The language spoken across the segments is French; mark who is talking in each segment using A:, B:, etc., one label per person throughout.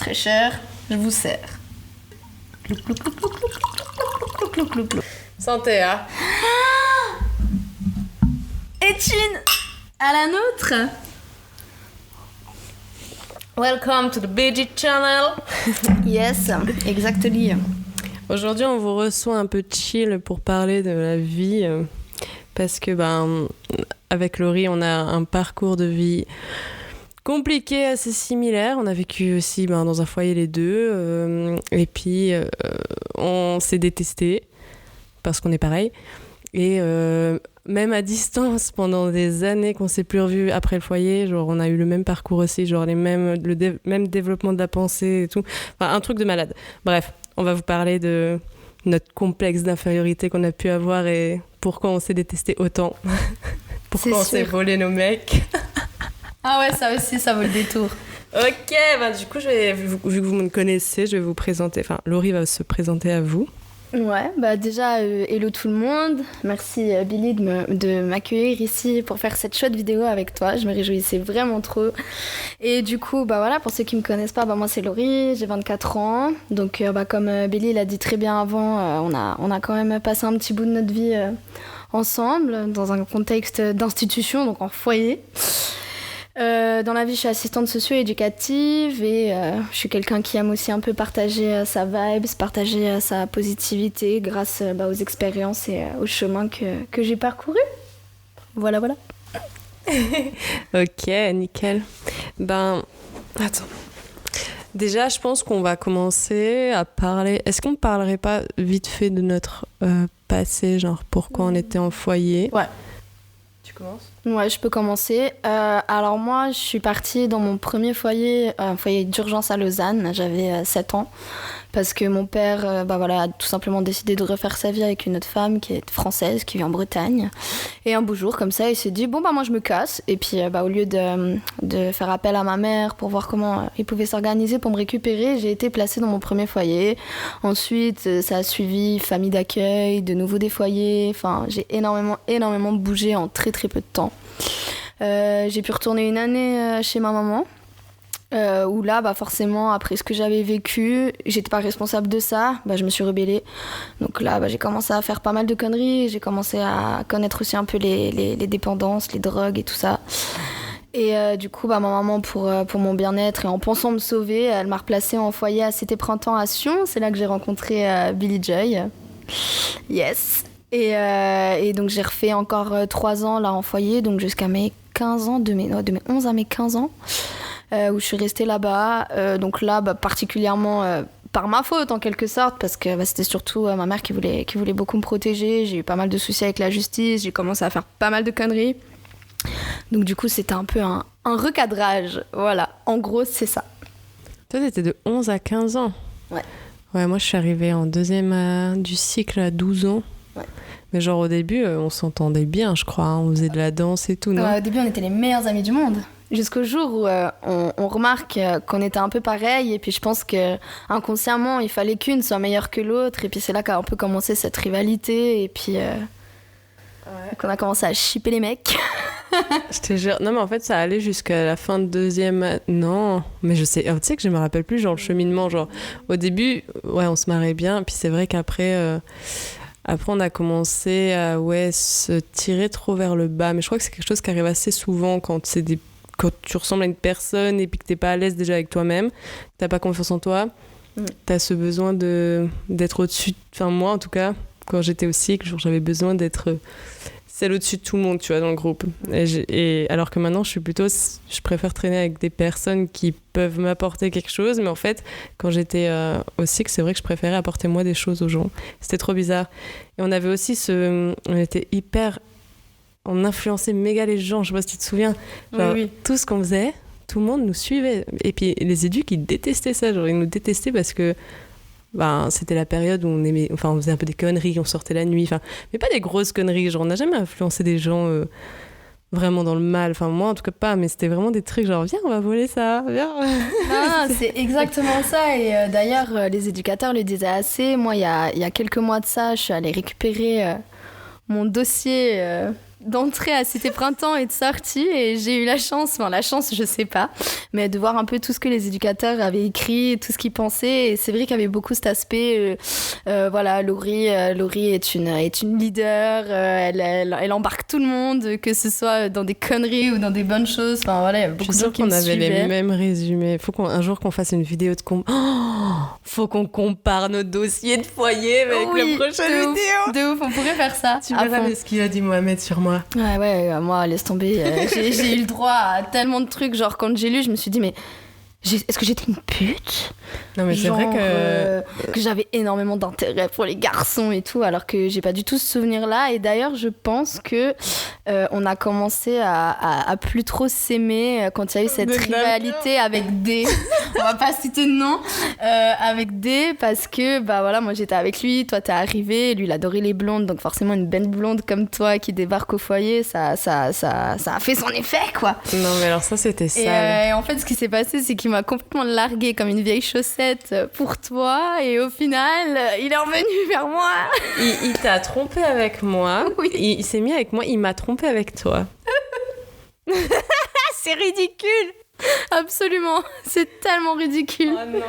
A: très cher, je vous sers. Clou, clou, clou, clou, clou, clou, clou, clou, clou.
B: Santé, hein.
A: Étine à la nôtre.
B: Welcome to the BG Channel.
A: Yes, exactly.
B: Aujourd'hui, on vous reçoit un peu chill pour parler de la vie. Parce que, avec Laurie, on a un parcours de vie compliqué, assez similaire. On a vécu aussi dans un foyer les deux. Et puis, on s'est détestés parce qu'on est pareil. Et même à distance, pendant des années qu'on s'est plus revus après le foyer, genre on a eu le même parcours aussi, genre même développement de la pensée et tout. Enfin, un truc de malade. Bref, on va vous parler de notre complexe d'infériorité qu'on a pu avoir et pourquoi on s'est détesté autant. Pourquoi on s'est volé nos mecs.
A: Ah ouais, ça aussi, ça vaut le détour.
B: Ok, du coup, vu que vous me connaissez, je vais vous présenter. Enfin, Laurie va se présenter à vous.
A: Ouais, déjà, hello tout le monde. Merci Billy de m'accueillir ici pour faire cette chouette vidéo avec toi. Je me réjouissais vraiment trop. Et du coup, voilà, pour ceux qui me connaissent pas, moi c'est Laurie, j'ai 24 ans. Donc, comme Billy l'a dit très bien avant, on a quand même passé un petit bout de notre vie ensemble, dans un contexte d'institution, donc en foyer. Dans la vie, je suis assistante socio-éducative et je suis quelqu'un qui aime aussi un peu partager sa vibe, partager sa positivité grâce aux expériences et au chemin que j'ai parcouru. Voilà.
B: Ok, nickel. Attends. Déjà, je pense qu'on va commencer à parler... Est-ce qu'on ne parlerait pas vite fait de notre passé, genre pourquoi on était en foyer ?
A: Ouais.
B: Tu commences ?
A: Ouais, je peux commencer. Alors moi, je suis partie dans mon premier foyer, un foyer d'urgence à Lausanne. J'avais 7 ans parce que mon père a tout simplement décidé de refaire sa vie avec une autre femme qui est française, qui vit en Bretagne. Et un beau jour, comme ça, il s'est dit, moi je me casse. Et puis au lieu de faire appel à ma mère pour voir comment il pouvait s'organiser pour me récupérer, j'ai été placée dans mon premier foyer. Ensuite, ça a suivi famille d'accueil, de nouveau des foyers. Enfin, j'ai énormément bougé en très très peu de temps. J'ai pu retourner une année chez ma maman où là forcément après ce que j'avais vécu, j'étais pas responsable de ça, je me suis rebellée, donc là j'ai commencé à faire pas mal de conneries, j'ai commencé à connaître aussi un peu les dépendances, les drogues et tout ça. Et du coup ma maman pour mon bien-être et en pensant me sauver, elle m'a replacée en foyer à Cité Printemps à Sion. C'est là que j'ai rencontré Billy Joy. Yes. Et donc j'ai refait encore 3 ans là en foyer, donc jusqu'à mes 15 ans, de mes 11 à mes 15 ans, où je suis restée là-bas. Donc là, particulièrement par ma faute en quelque sorte, parce que c'était surtout ma mère qui voulait beaucoup me protéger. J'ai eu pas mal de soucis avec la justice, j'ai commencé à faire pas mal de conneries. Donc du coup, c'était un peu un recadrage. Voilà, en gros, c'est ça.
B: Toi, t'étais de 11 à 15 ans ?
A: Ouais.
B: Ouais, moi je suis arrivée en deuxième du cycle à 12 ans.
A: Ouais.
B: Mais genre au début, on s'entendait bien, je crois. On faisait de la danse et tout, non ?
A: Au début, on était les meilleurs amis du monde. Jusqu'au jour où on remarque qu'on était un peu pareil. Et puis je pense qu'inconsciemment, il fallait qu'une soit meilleure que l'autre. Et puis c'est là qu'a un peu commencé cette rivalité. Et puis qu'on a commencé à shipper les mecs.
B: Je te jure. Non, mais en fait, ça allait jusqu'à la fin de deuxième. Non, mais je sais. Tu sais que je me rappelle plus, genre le cheminement. Genre au début, ouais, on se marrait bien. Puis c'est vrai qu'après. Après, on a commencé à se tirer trop vers le bas. Mais je crois que c'est quelque chose qui arrive assez souvent quand tu ressembles à une personne et puis que t'es pas à l'aise déjà avec toi-même, t'as pas confiance en toi, t'as ce besoin d'être au-dessus. Enfin, moi, en tout cas, quand j'étais au cycle, genre, j'avais besoin d'être celle au-dessus de tout le monde, tu vois, dans le groupe. Et alors que maintenant, je préfère traîner avec des personnes qui peuvent m'apporter quelque chose. Mais en fait, quand j'étais au cycle, c'est vrai que je préférais apporter moi des choses aux gens. C'était trop bizarre. Et on avait aussi on était hyper... On influençait méga les gens, je sais pas si tu te souviens. Genre,
A: Oui.
B: Tout ce qu'on faisait, tout le monde nous suivait. Et puis les éducs, ils détestaient ça. Genre, ils nous détestaient parce que c'était la période où on faisait un peu des conneries, on sortait la nuit. Mais pas des grosses conneries. Genre, on n'a jamais influencé des gens vraiment dans le mal. Enfin, moi, en tout cas, pas. Mais c'était vraiment des trucs genre, viens, on va voler ça. Viens.
A: Non, c'est exactement ça. Et d'ailleurs, les éducateurs le disaient assez. Moi, il y a quelques mois de ça, je suis allée récupérer mon dossier d'entrer à Cité Printemps et de sortir, et j'ai eu la chance, je sais pas, mais de voir un peu tout ce que les éducateurs avaient écrit, tout ce qu'ils pensaient, et c'est vrai qu'il y avait beaucoup cet aspect, voilà, Laurie est une leader, elle embarque tout le monde, que ce soit dans des conneries ou dans des bonnes choses, enfin voilà, il y avait beaucoup de gens qui me suivaient.
B: Je suis sûre qu'on avait les mêmes résumés. Faut un jour qu'on fasse une vidéo de faut qu'on compare nos dossiers de foyer avec la prochaine vidéo.
A: De ouf, on pourrait faire ça.
B: Tu verras ce qu'il a dit Mohamed sur moi.
A: Ouais, moi, laisse tomber. J'ai eu le droit à tellement de trucs. Genre, quand j'ai lu, je me suis dit, mais est-ce que j'étais une pute ?
B: Non, mais c'est vrai que
A: j'avais énormément d'intérêt pour les garçons et tout, alors que j'ai pas du tout ce souvenir-là. Et d'ailleurs, je pense que on a commencé à plus trop s'aimer quand il y a eu cette rivalité avec D. On va pas citer de nom. Avec D, parce que bah voilà, moi j'étais avec lui, toi t'es arrivé, lui il adorait les blondes, donc forcément une belle blonde comme toi qui débarque au foyer, ça a fait son effet, quoi.
B: Non, mais alors ça c'était sale.
A: Et en fait, ce qui s'est passé, c'est qu'il m'a complètement larguée comme une vieille chaussette pour toi, et au final, il est revenu vers moi.
B: Il t'a trompé avec moi.
A: Oui.
B: Il s'est mis avec moi, il m'a trompé avec toi.
A: C'est ridicule. Absolument, c'est tellement ridicule.
B: Oh non,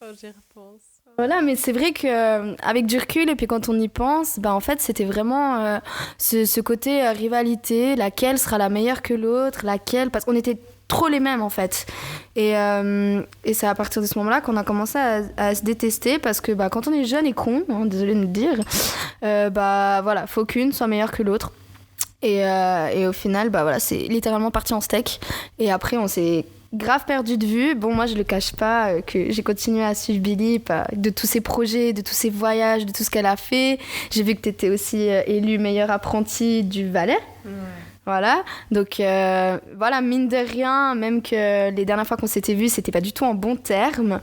B: quand j'y repense.
A: Voilà, mais c'est vrai qu'avec du recul, et puis quand on y pense, bah en fait, c'était vraiment ce côté rivalité, laquelle sera la meilleure que l'autre, parce qu'on était trop les mêmes en fait. Et c'est à partir de ce moment-là qu'on a commencé à se détester, parce que bah, quand on est jeune et con, désolé de le dire, bah voilà, faut qu'une soit meilleure que l'autre. Et au final, bah voilà, c'est littéralement parti en steak. Et après, on s'est grave perdu de vue. Bon, moi, je le cache pas, que j'ai continué à suivre Billy de tous ses projets, de tous ses voyages, de tout ce qu'elle a fait. J'ai vu que t'étais aussi élue meilleure apprentie du Valais. Ouais. Voilà, donc voilà, mine de rien, même que les dernières fois qu'on s'était vus, c'était pas du tout en bons termes.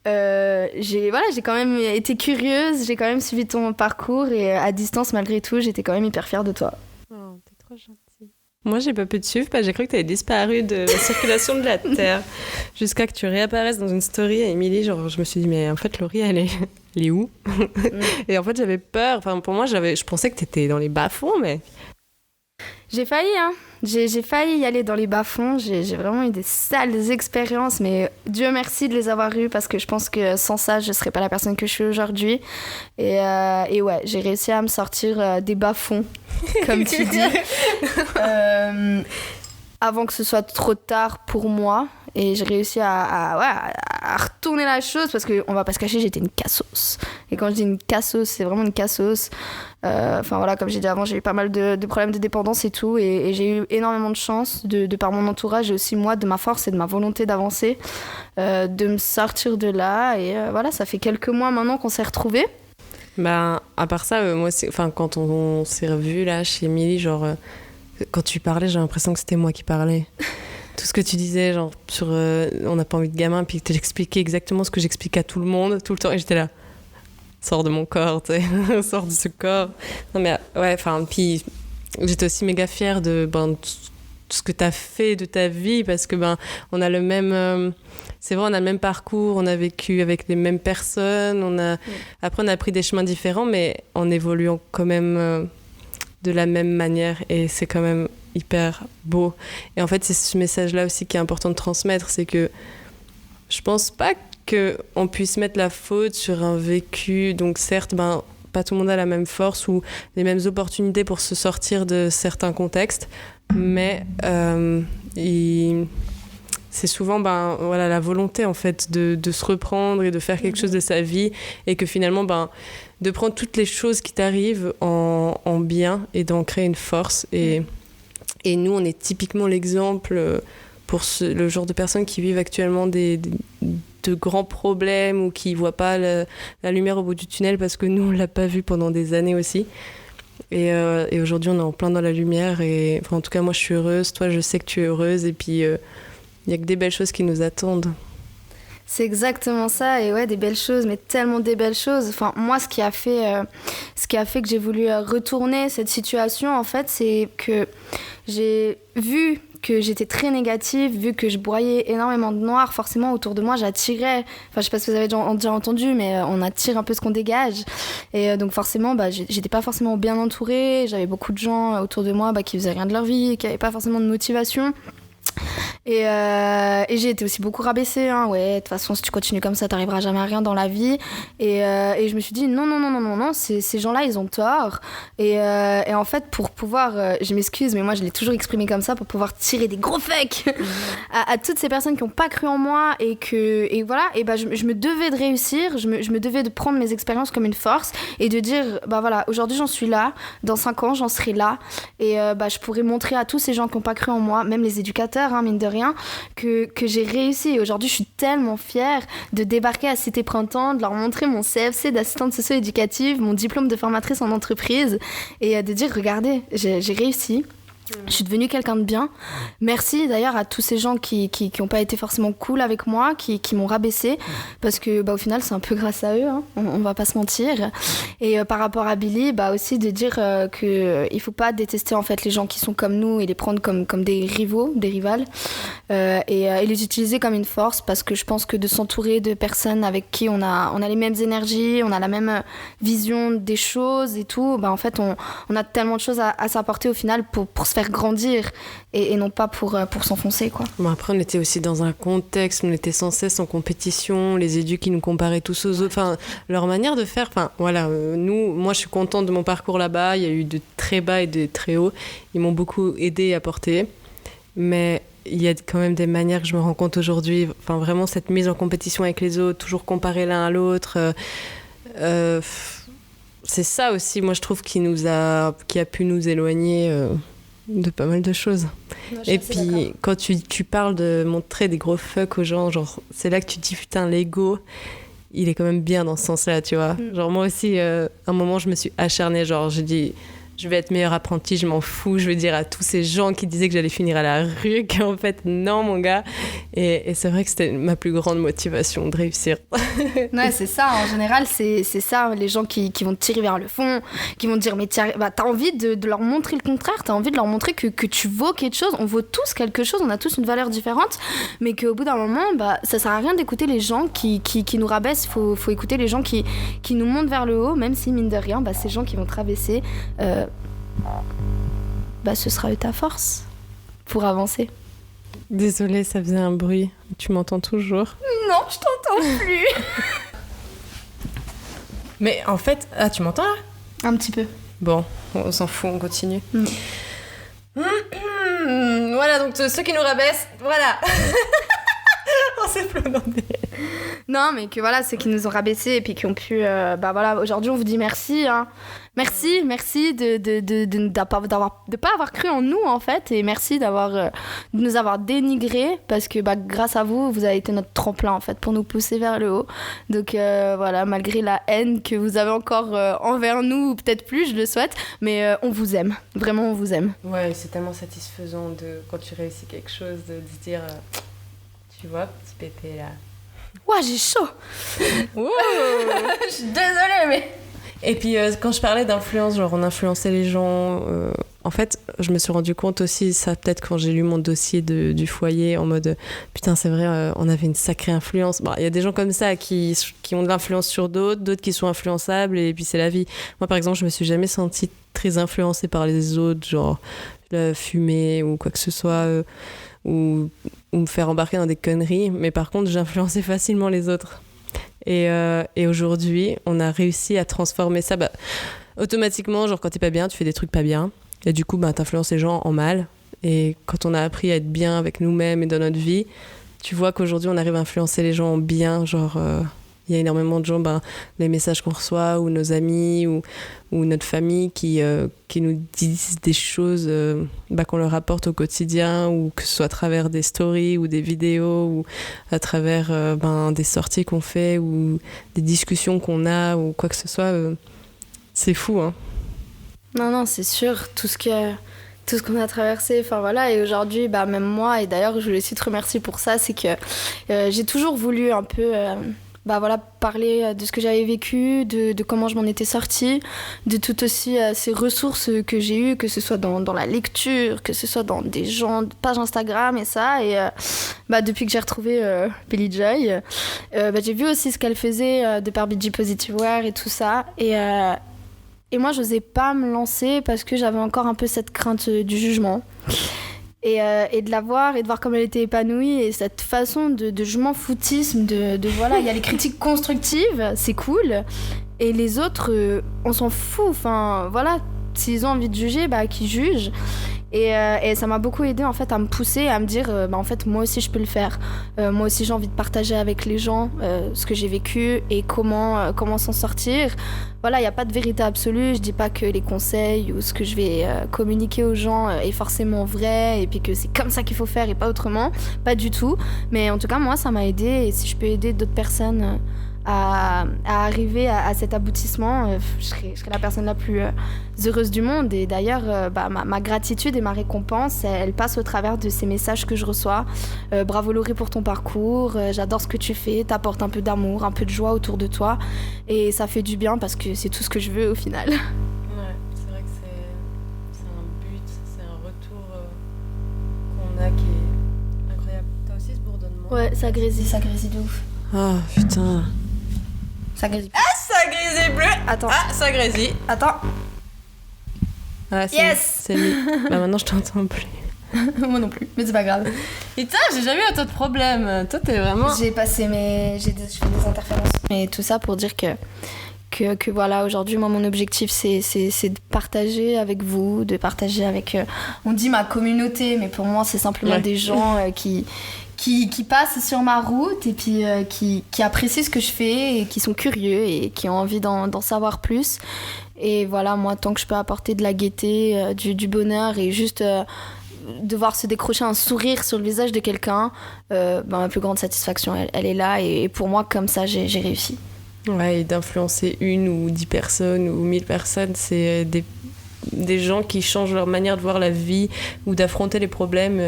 A: J'ai quand même été curieuse, j'ai quand même suivi ton parcours, et à distance, malgré tout, j'étais quand même hyper fière de toi.
B: Oh, t'es trop gentille. Moi, j'ai pas pu te suivre parce que j'ai cru que t'avais disparu de la circulation de la Terre jusqu'à que tu réapparaisses dans une story à Émilie. Genre, je me suis dit, mais en fait, Laurie, elle est où? Et en fait, j'avais peur. Enfin, pour moi, je pensais que t'étais dans les bas-fonds, mais...
A: J'ai failli, j'ai failli y aller dans les bas-fonds. J'ai vraiment eu des sales expériences, mais Dieu merci de les avoir eues, parce que je pense que sans ça, je serais pas la personne que je suis aujourd'hui. Et ouais, j'ai réussi à me sortir des bas-fonds, comme tu dis, avant que ce soit trop tard pour moi. Et j'ai réussi à retourner la chose, parce qu'on va pas se cacher, j'étais une cassos. Et quand je dis une cassos, c'est vraiment une cassos. Enfin voilà, comme j'ai dit avant, j'ai eu pas mal de problèmes de dépendance et tout. Et j'ai eu énormément de chance de par mon entourage, et aussi moi, de ma force et de ma volonté d'avancer, de me sortir de là. Et voilà, ça fait quelques mois maintenant qu'on s'est retrouvés.
B: Ben, à part ça, moi, quand on s'est revus là chez Émilie, genre, quand tu parlais, j'ai l'impression que c'était moi qui parlais. Tout ce que tu disais, genre, sur on n'a pas envie de gamin, puis tu expliquais exactement ce que j'explique à tout le monde, tout le temps, et j'étais là, sors de mon corps, tu sais, sors de ce corps. Non, mais ouais, enfin, puis j'étais aussi méga fière de tout ce que tu as fait de ta vie, parce que, on a le même. C'est vrai, on a le même parcours, on a vécu avec les mêmes personnes, après, on a pris des chemins différents, mais en évoluant quand même de la même manière, et c'est quand même hyper beau. Et en fait, c'est ce message-là aussi qui est important de transmettre, c'est que je pense pas qu'on puisse mettre la faute sur un vécu. Donc certes, pas tout le monde a la même force ou les mêmes opportunités pour se sortir de certains contextes, mais c'est souvent voilà, la volonté en fait de se reprendre et de faire quelque chose de sa vie, et que finalement de prendre toutes les choses qui t'arrivent en bien et d'en créer une force. Et nous, on est typiquement l'exemple pour le genre de personnes qui vivent actuellement de grands problèmes, ou qui ne voient pas la lumière au bout du tunnel, parce que nous, on ne l'a pas vu pendant des années aussi. Et aujourd'hui, on est en plein dans la lumière. Et, en tout cas, moi, je suis heureuse. Toi, je sais que tu es heureuse. Et puis, il n'y a que des belles choses qui nous attendent.
A: C'est exactement ça, et ouais, des belles choses, mais tellement des belles choses. Enfin, moi, ce qui a fait que j'ai voulu retourner cette situation, en fait, c'est que j'ai vu que j'étais très négative, vu que je broyais énormément de noir, forcément autour de moi j'attirais, enfin je sais pas si vous avez déjà entendu, mais on attire un peu ce qu'on dégage. Et donc forcément, j'étais pas forcément bien entourée, j'avais beaucoup de gens autour de moi qui faisaient rien de leur vie, qui avaient pas forcément de motivation. Et j'ai été aussi beaucoup rabaissée, hein. Ouais, de toute façon si tu continues comme ça t'arriveras jamais à rien dans la vie. Et je me suis dit non, ces gens-là ils ont tort. Et en fait pour pouvoir, je m'excuse mais moi je l'ai toujours exprimé comme ça, pour pouvoir tirer des gros fuck à toutes ces personnes qui ont pas cru en moi et voilà, et je me devais de réussir, je me devais de prendre mes expériences comme une force et de dire voilà, aujourd'hui j'en suis là, dans 5 ans j'en serai là, et je pourrais montrer à tous ces gens qui ont pas cru en moi, même les éducateurs, hein, mine de rien, que j'ai réussi. Et aujourd'hui, je suis tellement fière de débarquer à Cité Printemps, de leur montrer mon CFC d'assistante socio-éducative, mon diplôme de formatrice en entreprise, et de dire, regardez, j'ai réussi. Je suis devenue quelqu'un de bien. Merci d'ailleurs à tous ces gens qui ont pas été forcément cool avec moi, qui m'ont rabaissée, parce que au final c'est un peu grâce à eux, hein, on va pas se mentir. Et par rapport à Billy, aussi de dire que il faut pas détester en fait les gens qui sont comme nous et les prendre comme des rivaux, des rivales, et les utiliser comme une force, parce que je pense que de s'entourer de personnes avec qui on a les mêmes énergies, on a la même vision des choses et tout, en fait on a tellement de choses à s'apporter au final pour se faire grandir et non pas pour s'enfoncer, quoi.
B: Bon, après on était aussi dans un contexte, on était sans cesse en compétition, les éducs qui nous comparaient tous aux autres, enfin leur manière de faire, enfin voilà, moi je suis contente de mon parcours là-bas, il y a eu de très bas et de très hauts, ils m'ont beaucoup aidé et apporté, mais il y a quand même des manières que je me rends compte aujourd'hui, enfin vraiment cette mise en compétition avec les autres, toujours comparer l'un à l'autre, c'est ça aussi, moi je trouve qui a pu nous éloigner de pas mal de choses. Et puis quand tu parles de montrer des gros fuck aux gens, genre c'est là que tu te dis putain, l'ego il est quand même bien dans ce sens-là, tu vois. Genre moi aussi à un moment je me suis acharnée, genre j'ai dit je vais être meilleure apprentie, je m'en fous, je vais dire à tous ces gens qui disaient que j'allais finir à la rue qu'en fait non mon gars, et c'est vrai que c'était ma plus grande motivation de réussir.
A: Ouais, c'est ça, en général c'est ça, les gens qui vont te tirer vers le fond, qui vont te dire mais t'as envie de leur montrer le contraire, t'as envie de leur montrer que tu vaux quelque chose, on vaut tous quelque chose, on a tous une valeur différente, mais qu'au bout d'un moment ça sert à rien d'écouter les gens qui nous rabaissent, faut écouter les gens qui nous montent vers le haut, même si mine de rien ces gens qui vont te rabaisser, ce sera eux ta force pour avancer.
B: Désolée, ça faisait un bruit. Tu m'entends toujours?
A: Non, je t'entends plus.
B: Mais en fait... Ah, tu m'entends là?
A: Un petit peu.
B: Bon, on s'en fout, on continue. Voilà, donc ceux qui nous rabaissent, voilà. On s'est planté.
A: Non, mais que voilà, ceux qui nous ont rabaissés et puis qui ont pu... voilà, aujourd'hui, on vous dit merci, hein. Merci de pas avoir cru en nous, en fait, et merci de nous avoir dénigrés, parce que grâce à vous, vous avez été notre tremplin, en fait, pour nous pousser vers le haut. Donc voilà, malgré la haine que vous avez encore envers nous, ou peut-être plus, je le souhaite, mais on vous aime. Vraiment, on vous aime.
B: Ouais, c'est tellement satisfaisant quand tu réussis quelque chose, de se dire... Tu vois, petit pépé là.
A: Ouah, j'ai chaud. Je suis désolée, mais...
B: Et puis quand je parlais d'influence, genre on influençait les gens, en fait je me suis rendu compte aussi, ça peut-être quand j'ai lu mon dossier du foyer, en mode putain c'est vrai, on avait une sacrée influence. Bon, y a des gens comme ça qui ont de l'influence sur d'autres qui sont influençables, et puis c'est la vie. Moi par exemple je me suis jamais sentie très influencée par les autres, genre fumer ou quoi que ce soit, ou me faire embarquer dans des conneries, mais par contre j'influençais facilement les autres. Et aujourd'hui, on a réussi à transformer ça. Automatiquement, genre quand t'es pas bien, tu fais des trucs pas bien. Et du coup, t'influences les gens en mal. Et quand on a appris à être bien avec nous-mêmes et dans notre vie, tu vois qu'aujourd'hui, on arrive à influencer les gens en bien. Genre, il y a énormément de gens, les messages qu'on reçoit, ou nos amis, ou notre famille qui nous disent des choses qu'on leur apporte au quotidien, ou que ce soit à travers des stories ou des vidéos, ou à travers des sorties qu'on fait, ou des discussions qu'on a, ou quoi que ce soit. C'est fou, hein.
A: Non, c'est sûr, tout ce qu'on a traversé, enfin voilà, et aujourd'hui, même moi, et d'ailleurs je voulais aussi te remercier pour ça, c'est que j'ai toujours voulu un peu voilà, parler de ce que j'avais vécu, de comment je m'en étais sortie, de toutes aussi ces ressources que j'ai eues, que ce soit dans la lecture, que ce soit dans des gens, pages Instagram et ça. Et depuis que j'ai retrouvé Billie Joy, j'ai vu aussi ce qu'elle faisait de par BG Positive Wear et tout ça. Et moi, j'osais pas me lancer parce que j'avais encore un peu cette crainte du jugement. Et de la voir et de voir comme elle était épanouie et cette façon de je m'en foutisme, de voilà, il y a les critiques constructives, c'est cool. Et les autres, on s'en fout. Enfin, voilà, s'ils ont envie de juger, qu'ils jugent. Et ça m'a beaucoup aidée en fait à me pousser, à me dire en fait moi aussi je peux le faire. Moi aussi j'ai envie de partager avec les gens ce que j'ai vécu et comment s'en sortir. Voilà, il n'y a pas de vérité absolue, je dis pas que les conseils ou ce que je vais communiquer aux gens est forcément vrai et puis que c'est comme ça qu'il faut faire et pas autrement, pas du tout. Mais en tout cas moi ça m'a aidée et si je peux aider d'autres personnes à arriver à cet aboutissement, je serai la personne la plus heureuse du monde. Et d'ailleurs, ma gratitude et ma récompense, elle passe au travers de ces messages que je reçois. Bravo Laurie pour ton parcours, j'adore ce que tu fais, t'apportes un peu d'amour, un peu de joie autour de toi. Et ça fait du bien parce que c'est tout ce que je veux au final.
B: Ouais, c'est vrai que c'est un but, c'est un retour qu'on a qui est incroyable. T'as aussi ce bourdonnement?
A: Ouais, ça grésille de ouf.
B: Ah, putain.
A: Ça grésille.
B: Ah, ça grésille bleu.
A: Attends.
B: Ah, ça grésille.
A: Attends.
B: Ah, c'est mis. Maintenant, je t'entends plus.
A: Moi non plus, mais c'est pas grave.
B: Putain, j'ai jamais eu autant de problèmes. Toi, t'es vraiment...
A: Je fais des interférences. Mais tout ça pour dire que voilà, aujourd'hui, moi, mon objectif, c'est de partager avec vous, de partager avec... on dit ma communauté, mais pour moi, c'est simplement des gens qui passent sur ma route et puis qui apprécient ce que je fais et qui sont curieux et qui ont envie d'en savoir plus. Et voilà, moi, tant que je peux apporter de la gaieté, du bonheur et juste de voir se décrocher un sourire sur le visage de quelqu'un, ma plus grande satisfaction, elle est là. Et pour moi, comme ça, j'ai réussi.
B: Ouais, et d'influencer 1 ou 10 personnes ou 1000 personnes, c'est des gens qui changent leur manière de voir la vie ou d'affronter les problèmes.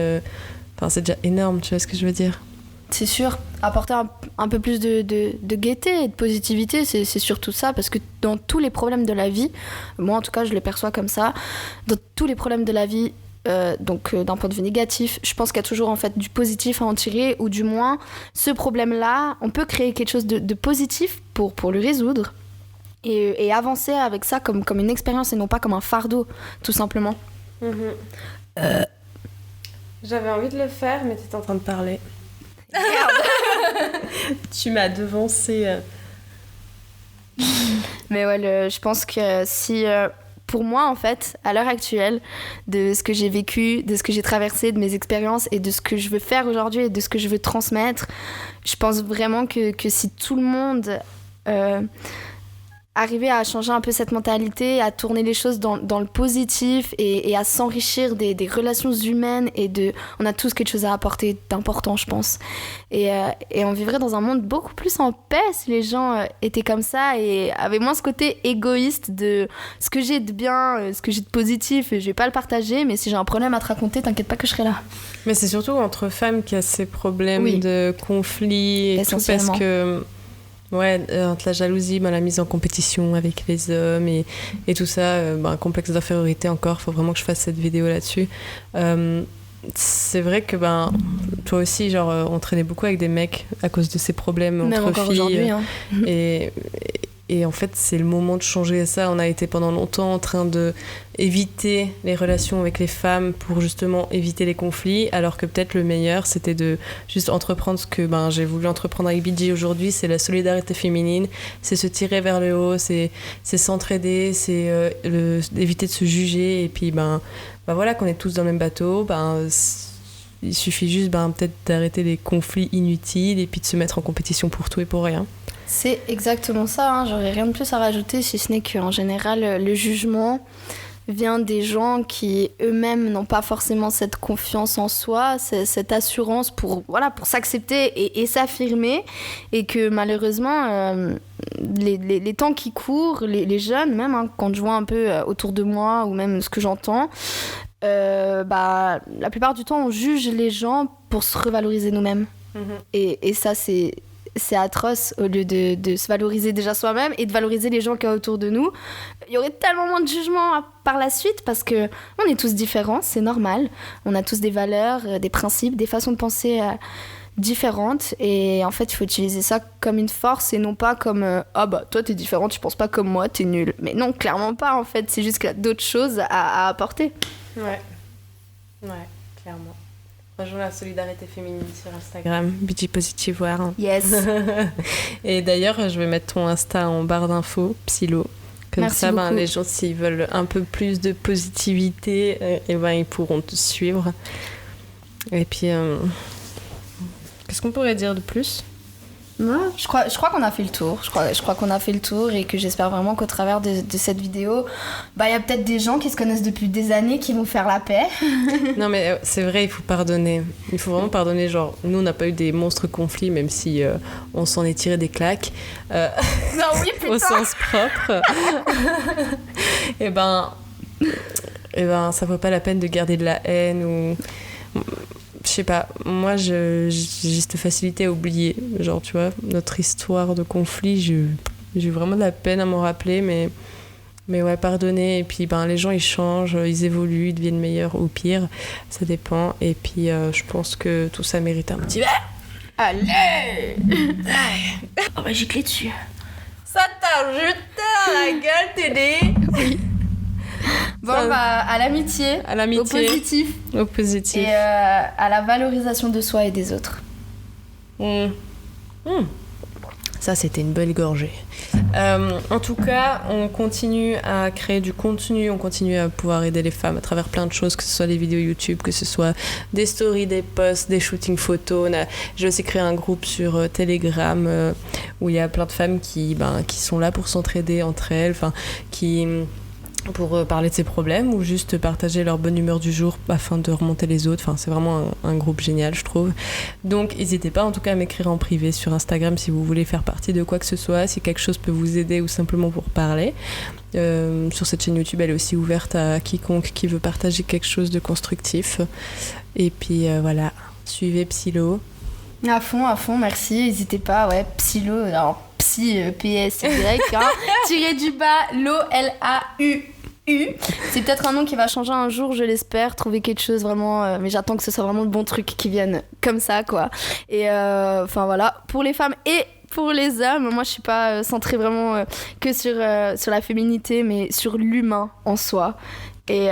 B: Enfin, c'est déjà énorme, tu vois ce que je veux dire?
A: C'est sûr, apporter un peu plus de gaieté et de positivité, c'est surtout ça, parce que dans tous les problèmes de la vie, moi en tout cas je les perçois comme ça, dans tous les problèmes de la vie, d'un point de vue négatif, je pense qu'il y a toujours en fait du positif à en tirer, ou du moins ce problème-là, on peut créer quelque chose de positif pour le résoudre et avancer avec ça comme une expérience et non pas comme un fardeau, tout simplement.
B: J'avais envie de le faire, mais t'étais en train de parler. Merde. Tu m'as devancé.
A: Mais ouais, je pense que si... pour moi, en fait, à l'heure actuelle, de ce que j'ai vécu, de ce que j'ai traversé, de mes expériences et de ce que je veux faire aujourd'hui et de ce que je veux transmettre, je pense vraiment que si tout le monde... arriver à changer un peu cette mentalité, à tourner les choses dans le positif et à s'enrichir des relations humaines on a tous quelque chose à apporter d'important, je pense. Et on vivrait dans un monde beaucoup plus en paix si les gens étaient comme ça et avaient moins ce côté égoïste de ce que j'ai de bien, ce que j'ai de positif, et je vais pas le partager, mais si j'ai un problème à te raconter, t'inquiète pas que je serai là.
B: Mais c'est surtout entre femmes qu'il y a ces problèmes de conflits et tout, parce que... Ouais, entre la jalousie, la mise en compétition avec les hommes et tout ça, un complexe d'infériorité encore, faut vraiment que je fasse cette vidéo là-dessus. C'est vrai que toi aussi, genre, on traînait beaucoup avec des mecs à cause de ces problèmes
A: même
B: entre
A: encore
B: filles.
A: Aujourd'hui, hein.
B: Et en fait, c'est le moment de changer ça. On a été pendant longtemps en train d'éviter les relations avec les femmes pour justement éviter les conflits, alors que peut-être le meilleur, c'était de juste entreprendre ce que j'ai voulu entreprendre avec BG aujourd'hui, c'est la solidarité féminine, c'est se tirer vers le haut, c'est s'entraider, c'est éviter de se juger, et puis voilà, qu'on est tous dans le même bateau, il suffit juste peut-être d'arrêter les conflits inutiles et puis de se mettre en compétition pour tout et pour rien.
A: C'est exactement ça, hein. J'aurais rien de plus à rajouter, si ce n'est qu'en général, le jugement vient des gens qui eux-mêmes n'ont pas forcément cette confiance en soi, cette assurance pour s'accepter et s'affirmer, et que malheureusement, les temps qui courent, les jeunes même, hein, quand je vois un peu autour de moi ou même ce que j'entends, la plupart du temps on juge les gens pour se revaloriser nous-mêmes. Et ça, c'est c'est atroce au lieu de se valoriser déjà soi-même et de valoriser les gens qui sont autour de nous. Il y aurait tellement moins de jugement par la suite parce que on est tous différents, c'est normal. On a tous des valeurs, des principes, des façons de penser différentes et en fait il faut utiliser ça comme une force et non pas comme ah bah toi t'es différent, tu penses pas comme moi, t'es nul. Mais non, clairement pas en fait, c'est juste qu'il y a d'autres choses à apporter.
B: Ouais, clairement. Rejoins la solidarité féminine sur Instagram, Body Positive Wear.
A: Yes.
B: Et d'ailleurs, je vais mettre ton Insta en barre d'infos, Psylo. Comme
A: Merci
B: ça,
A: beaucoup.
B: les gens, s'ils veulent un peu plus de positivité, ils pourront te suivre. Et puis, qu'est-ce qu'on pourrait dire de plus ?
A: Non, je crois qu'on a fait le tour. Je crois qu'on a fait le tour et que j'espère vraiment qu'au travers de cette vidéo, il y a peut-être des gens qui se connaissent depuis des années qui vont faire la paix.
B: Non mais c'est vrai, il faut pardonner. Il faut vraiment pardonner. Genre, nous on n'a pas eu des monstres conflits, même si on s'en est tiré des claques.
A: Non, oui, putain.
B: Au sens propre. Et ça vaut pas la peine de garder de la haine ou... Je sais pas, moi j'ai cette facilité à oublier. Genre, tu vois, notre histoire de conflit, j'ai eu vraiment de la peine à m'en rappeler, mais ouais, pardonner. Et puis les gens ils changent, ils évoluent, ils deviennent meilleurs ou pires, ça dépend. Et puis je pense que tout ça mérite un petit.
A: Allez. On va gicler dessus.
B: Ça t'a jeté à la gueule, Tédé.
A: Oui. Bon, à l'amitié, au positif. Et à la valorisation de soi et des autres.
B: Ça, c'était une belle gorgée. En tout cas, on continue à créer du contenu, on continue à pouvoir aider les femmes à travers plein de choses, que ce soit des vidéos YouTube, que ce soit des stories, des posts, des shootings photos. J'ai aussi créé un groupe sur Telegram où il y a plein de femmes qui sont là pour s'entraider entre elles, pour parler de ses problèmes ou juste partager leur bonne humeur du jour afin de remonter les autres. Enfin, c'est vraiment un groupe génial, je trouve. Donc, n'hésitez pas en tout cas à m'écrire en privé sur Instagram si vous voulez faire partie de quoi que ce soit, si quelque chose peut vous aider ou simplement pour parler. Sur cette chaîne YouTube, elle est aussi ouverte à quiconque qui veut partager quelque chose de constructif. Et puis voilà, suivez Psylo.
A: À fond, merci. N'hésitez pas, Psylo, alors psy, PSY, tiré du bas, LOLAU. C'est peut-être un nom qui va changer un jour, je l'espère, trouver quelque chose vraiment, mais j'attends que ce soit vraiment de bons trucs qui viennent comme ça, quoi. Et voilà, pour les femmes et pour les hommes, moi je suis pas centrée vraiment que sur la féminité, mais sur l'humain en soi. Et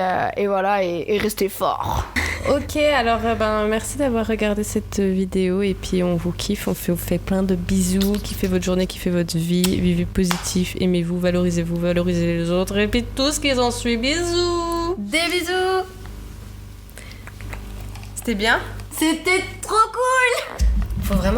A: voilà, et restez fort.
B: Ok, alors merci d'avoir regardé cette vidéo et puis on vous kiffe, on vous fait plein de bisous, kiffez votre journée, kiffez votre vie, vivez positif, aimez-vous, valorisez les autres et puis tout ce qui en suit. Bisous.
A: Des bisous.
B: C'était bien ?
A: C'était trop cool.
B: Faut vraiment